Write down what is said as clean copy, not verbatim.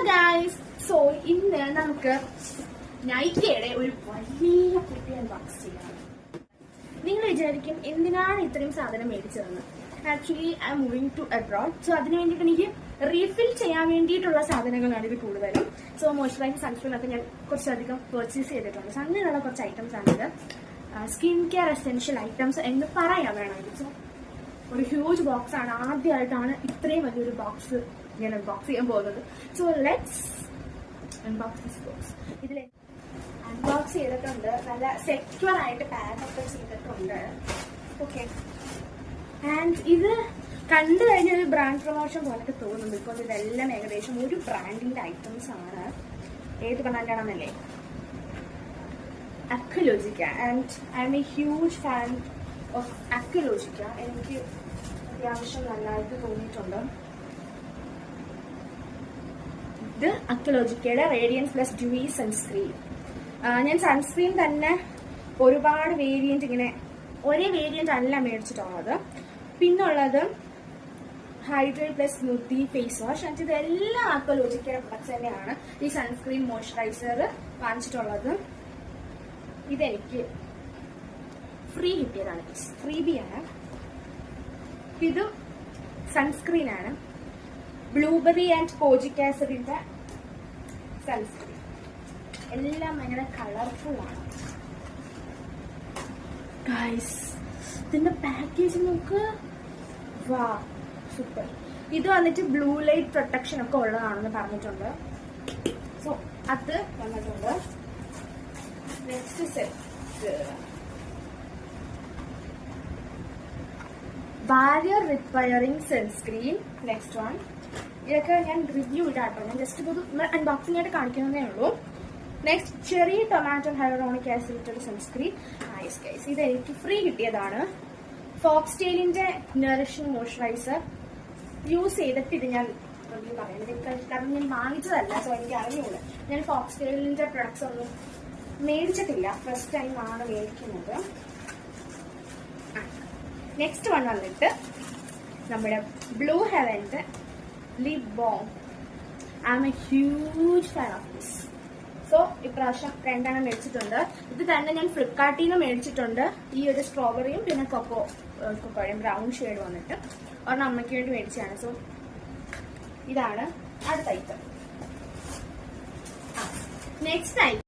Guys, so ഇന്ന് നമുക്ക് നൈക്കയുടെ ഒരു വലിയ കുട്ടി അൺബോക്സ് ചെയ്യാം. നിങ്ങൾ വിചാരിക്കും എന്തിനാണ് ഇത്രയും സാധനം മേടിച്ചതെന്ന്. Actually I am moving to abroad. So അതിന് വേണ്ടിയിട്ട് എനിക്ക് റീഫിൽ ചെയ്യാൻ വേണ്ടിയിട്ടുള്ള സാധനങ്ങളാണ് ഇത് കൂടുതലും. സോ മോയ്സ്ചറൈസർ, സൺസ്ക്രീൻ ഒക്കെ ഞാൻ കുറച്ചധികം പർച്ചേസ് ചെയ്തിട്ടുണ്ട്. സോ അങ്ങനെയുള്ള കുറച്ച് ഐറ്റംസ് ആണിത്. സ്കിൻ കെയർ എസെൻഷ്യൽ ഐറ്റംസ് എന്ന് പറയാൻ വേണമെങ്കിൽ. സോ ഒരു ഹ്യൂജ് ബോക്സ് ആണ്. ആദ്യമായിട്ടാണ് ഇത്രയും വലിയൊരു ബോക്സ് ഞാൻ അൺബോക്സ് ചെയ്യാൻ പോകുന്നത്. So let's unbox this box. ഇതിൽ അൺബോക്സ് ചെയ്തിട്ടുണ്ട്, നല്ല സെക്യൂർ ആയിട്ട് പാക്ക് ഒക്കെ ചെയ്തിട്ടുണ്ട്. ഓക്കെ, ആൻഡ് ഇത് കണ്ടു കഴിഞ്ഞ ഒരു ബ്രാൻഡ് പ്രൊമോഷൻ പോലൊക്കെ തോന്നും. ബിക്കോസ് ഇതെല്ലാം ഏകദേശം ഒരു ബ്രാൻഡിന്റെ ഐറ്റംസ് ആണ്. ഏത് ബ്രാൻഡാണെന്നല്ലേ? Aqualogica. And I am a huge fan of Aqualogica. എനിക്ക് അത്യാവശ്യം നല്ലതായിട്ട് തോന്നിയിട്ടുണ്ട്. ഇത് അക്വലോജിക്കയുടെ റേഡിയൻസ് പ്ലസ് ഡ്യൂയി സൺസ്ക്രീൻ. ഞാൻ സൺസ്ക്രീൻ തന്നെ ഒരുപാട് വേരിയന്റ്, ഇങ്ങനെ ഒരേ വേരിയന്റ് അല്ല മേടിച്ചിട്ടുള്ളത്. പിന്നുള്ളത് hydrate plus smoothie face wash. എന്നിട്ട് ഇതെല്ലാം അക്വലോജിക്കയുടെ പ്രൊഡക്ട്സ് തന്നെയാണ്. ഈ സൺസ്ക്രീൻ മോയ്സ്ചറൈസർ വാങ്ങിച്ചിട്ടുള്ളത് ഇതെനിക്ക് ഫ്രീ കിട്ടിയതാണ്. ഫ്രീബിയാണ്. ഇത് സൺസ്ക്രീൻ ആണ്. ബ്ലൂബെറി ആൻഡ് കോജിക് ആസിഡിന്റെ സൺസ്ക്രീൻ. എല്ലാം ഭയങ്കര കളർഫുൾ ആണ് ഗൈസ്. ഇതിന്റെ പാക്കേജ് നമുക്ക് വാ സൂപ്പർ. ഇത് വന്നിട്ട് ബ്ലൂ ലൈറ്റ് പ്രൊട്ടക്ഷൻ ഒക്കെ ഉള്ളതാണെന്ന് പറഞ്ഞിട്ടുണ്ട്. സോ അത് വന്നിട്ടുണ്ട്. Next set barrier repairing sunscreen. Next one. ഇതൊക്കെ ഞാൻ റിവ്യൂ ഇടാട്ടോ. ഞാൻ ജസ്റ്റ് ഇത് അൺബോക്സിംഗ് ആയിട്ട് കാണിക്കുന്നതേ ഉള്ളൂ. Next cherry tomato hyaluronic acid sunscreen. Nice guys. ഇത് എനിക്ക് ഫ്രീ കിട്ടിയതാണ്. ഫോക്സ്ടെയിലിന്റെ നറിഷിംഗ് മോയ്സ്ചറൈസർ യൂസ് ചെയ്തിട്ട് ഇത് ഞാൻ റിവ്യൂ പറയുന്നത്. കാരണം ഞാൻ വാങ്ങിച്ചതല്ല, സോ എനിക്ക് അറിയുള്ളൂ. ഞാൻ ഫോക്സ്ടെയിലിന്റെ പ്രൊഡക്ട്സ് ഒന്നും മേടിച്ചിട്ടില്ല. ഫസ്റ്റ് ടൈം ആണ് മേടിക്കുന്നത്. നെക്സ്റ്റ് വൺ വന്നിട്ട് നമ്മുടെ ബ്ലൂ ഹെവന്റെ lip balm. I am a huge fan of this. So ഇപ്രാവശ്യം രണ്ടെണ്ണം മേടിച്ചിട്ടുണ്ട്. ഇത് തന്നെ ഞാൻ ഫ്ലിപ്കാർട്ടിൽ നിന്ന് മേടിച്ചിട്ടുണ്ട്. ഈ ഒരു സ്ട്രോബെറിയും പിന്നെ കൊക്കോയും ബ്രൗൺ ഷെയ്ഡ് വന്നിട്ട് ഒരെണ്ണം അമ്മയ്ക്ക് വേണ്ടി മേടിച്ചതാണ്. സോ ഇതാണ് അടുത്ത ഐറ്റം. Next item